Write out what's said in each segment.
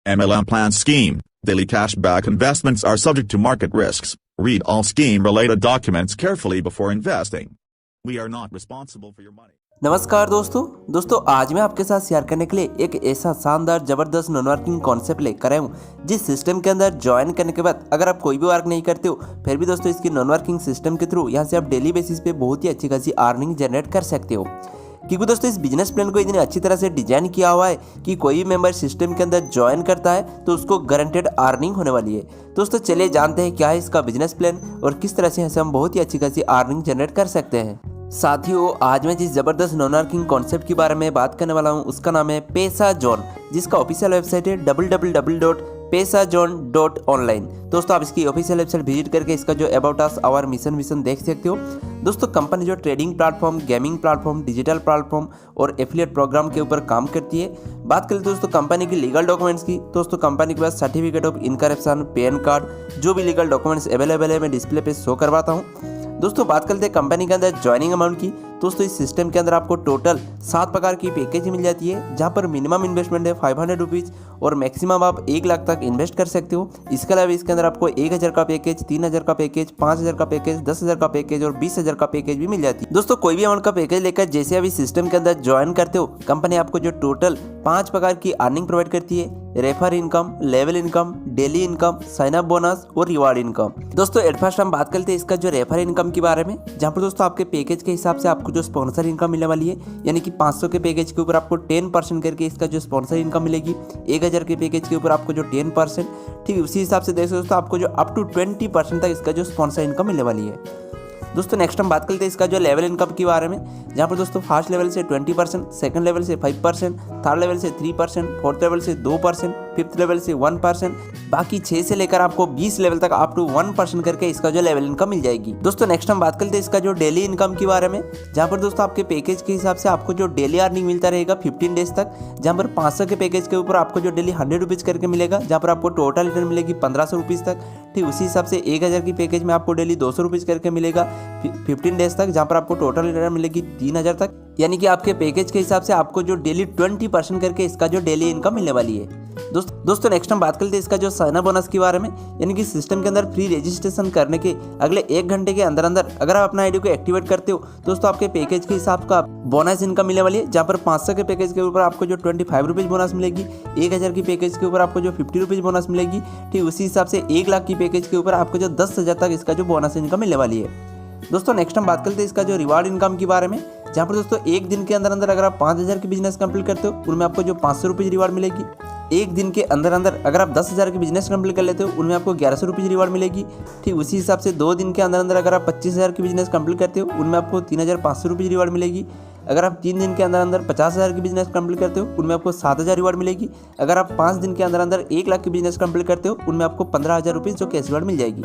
MLM plan scheme. Daily cashback investments are subject to market risks. Read all scheme-related documents carefully before investing. We are not responsible for your money. नमस्कार दोस्तों आज मैं आपके साथ share करने के लिए एक ऐसा शानदार जबरदस्त नॉन वर्किंग कॉन्सेप्ट लेकर आया हूँ जिस सिस्टम के अंदर ज्वाइन करने के बाद अगर आप कोई भी वर्क नहीं करते हो फिर भी दोस्तों इसकी नॉन वर्किंग सिस्टम के थ्रू यहाँ से आप डेली बेसिस पे बहुत ही अच्छी खासी अर्निंग जनरेट कर सकते हो। क्योंकि दोस्तों इस बिजनेस प्लान को इतनी अच्छी तरह से डिजाइन किया हुआ है कि कोई भी मेंबर सिस्टम के अंदर ज्वाइन करता है तो उसको गारंटेड अर्निंग होने वाली है। दोस्तों चलिए जानते हैं क्या है इसका बिजनेस प्लान और किस तरह से हम बहुत ही अच्छी खासी अर्निंग जनरेट कर सकते हैं। साथियों आज मैं जिस जबरदस्त नॉन वर्किंग कॉन्सेप्ट के बारे में बात करने वाला हूं उसका नाम है पैसा जोन, जिसका ऑफिशियल वेबसाइट है www.pesazone.online। दोस्तों आप इसकी ऑफिशियल वेबसाइट विजिट करके इसका जो अबाउट अस आवर मिशन देख सकते हो। दोस्तों कंपनी जो trading platform, gaming platform, digital platform और एफिलिएट प्रोग्राम के ऊपर काम करती है। बात करें दोस्तों कंपनी की लीगल डॉक्यूमेंट्स की, दोस्तों कंपनी के पास certificate of encryption, pan card, जो भी लीगल डॉक्यूमेंट्स अवेलेबल है मैं डिस्प्ले पे शो करवाता हूँ। दोस्तों बात करते हैं कंपनी के अंदर ज्वाइनिंग अमाउंट की। दोस्तों इस सिस्टम के अंदर आपको टोटल 7 प्रकार की पैकेज मिल जाती है, जहां पर मिनिमम इन्वेस्टमेंट है 500 रुपीज़ और मैक्सिमम आप 1 लाख तक इन्वेस्ट कर सकते हो। इसके अलावा इसके अंदर आपको 1000 का पैकेज, 3000 का पैकेज, 5000 का पैकेज, 10,000 का पैकेज और 20,000 का पैकेज भी मिल जाती है। दोस्तों कोई भी अमाउंट का पैकेज लेकर जैसे अभी सिस्टम के अंदर ज्वाइन करते हो कंपनी आपको जो टोटल 5 प्रकार की अर्निंग प्रोवाइड करती है। Refer income, level income, daily income, sign up bonus और रिवार्ड इनकम। दोस्तों एट फर्स्ट हम बात करते हैं इसका जो रेफर इनकम के बारे में, जहाँ पर दोस्तों आपके पैकेज के हिसाब से आपको जो स्पॉन्सर इनकम मिलने वाली है, यानी कि 500 के पैकेज के ऊपर आपको 10% करके इसका जो स्पॉन्सर इनकम मिलेगी। 1000 के पैकेज के ऊपर आपको जो 10%, ठीक उसी हिसाब से देख सकते दोस्तों आपको जो अप टू 20% तक इसका जो स्पॉन्सर इनकम मिलने वाली है। दोस्तों नेक्स्ट हम बात करते हैं इसका जो लेवल इनकम के बारे में, जहाँ पर दोस्तों फर्स्ट लेवल से 20%, सेकंड लेवल से 5%, थर्ड लेवल से 3%, फोर्थ लेवल से 2%, फिफ्थ लेवल से 1%, बाकी 6 से लेकर आपको 20 लेवल तक अप टू 1% करके इसका जो लेवल इनकम मिल जाएगी। दोस्तों नेक्स्ट हम बात करते हैं इसका जो डेली इनकम के बारे में, जहाँ पर दोस्तों आपके पैकेज के हिसाब से आपको जो डेली अर्निंग मिलता रहेगा 15 डेज तक, जहाँ पर 500 के पैकेज के ऊपर आपको जो डेली 100 रुपीज़ करके मिलेगा, जहाँ पर आपको टोटल रिटर्न मिलेगी 1500 रुपीज़ तक। ठीक उसी हिसाब से 1000 की पैकेज में आपको डेली 200 रुपीज़ करके मिलेगा 15 डेज तक, जहाँ पर आपको टोटल रिटर्न मिलेगी 3000 तक। यानी कि आपके पैकेज के हिसाब से आपको जो डेली 20% करके इसका जो डेली इनकम मिलने वाली है। दोस्तों नेक्स्ट हम बात करते हैं इसका जो साइन अप बोनस के बारे में, यानी कि सिस्टम के अंदर फ्री रजिस्ट्रेशन करने के अगले 1 घंटे के अंदर अगर आप अपना आईडी को एक्टिवेट करते हो दोस्तों आपके पैकेज के हिसाब का बोनस इनकम मिलने वाली है, जहाँ पर 500 के पैकेज के ऊपर आपको जो 25 रुपीज़ बोनस मिलेगी, 1000 की पैकेज के ऊपर आपको जो 50 रुपीज़ बोनस मिलेगी। ठीक उसी हिसाब से 1 लाख की पैकेज के ऊपर आपको जो 10,000 तक इसका जो बोनस इनकम मिलने वाली है। दोस्तों नेक्स्ट हम बात करते हैं इसका जो रिवार्ड इनकम के बारे में, जहाँ पर दोस्तों 1 दिन के अंदर अगर आप 5000 की बिजनेस कंप्लीट करते हो उनमें आपको जो 500 रुपीज़ रिवार्ड मिलेगी। 1 दिन के अंदर अगर आप 10,000 की बिजनेस कंप्लीट कर लेते हो उनमें आपको 1100 रुपीज़ रिवार्ड मिलेगी। ठीक उसी हिसाब से 2 दिन के अंदर अगर आप 25,000 की बिजनेस कंप्लीट करते हो उनमें आपको 3500 रुपीज़ रिवार्ड मिलेगी। अगर आप 3 दिन के अंदर 50,000 की बिजनेस कंप्लीट करते हो उनमें आपको 7000 रिवार्ड मिलेगी। अगर आप 5 दिन के अंदर 1 लाख की बिजनेस कंप्लीट करते हो उनमें आपको 15,000 रुपीज़ जो कैश रिवार्ड मिल जाएगी।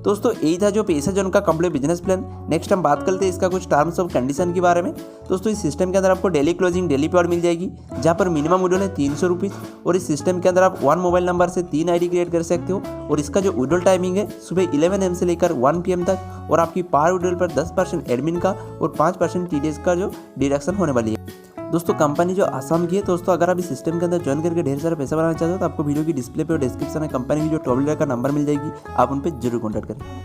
दोस्तों यही था जो पैसा जोन का कंप्लीट बिजनेस प्लान। नेक्स्ट हम बात करते हैं इसका कुछ टर्म्स ऑफ कंडीशन के बारे में। दोस्तों इस सिस्टम के अंदर आपको डेली क्लोजिंग, डेली पेड मिल जाएगी, जहाँ पर मिनिमम विड्रॉल है 300 रुपीज़ और इस सिस्टम के अंदर आप 1 मोबाइल नंबर से 3 आईडी क्रिएट कर सकते हो। और इसका जो विड्रॉल टाइमिंग है सुबह 11 AM से लेकर 1 PM तक, और आपकी पर विड्रॉल पर 10% एडमिन का और 5% TDS का जो डिडक्शन होने वाली है। दोस्तों कंपनी जो आसाम की है, दोस्तों अगर आप इस सिस्टम के अंदर ज्वाइन करके ढेर सारा पैसा बनाना चाहते हो तो आपको वीडियो की डिस्प्ले पे और डिस्क्रिप्शन में कंपनी की जो टॉप लीडर का नंबर मिल जाएगी, आप उन पर जरूर कॉन्टैक्ट करें।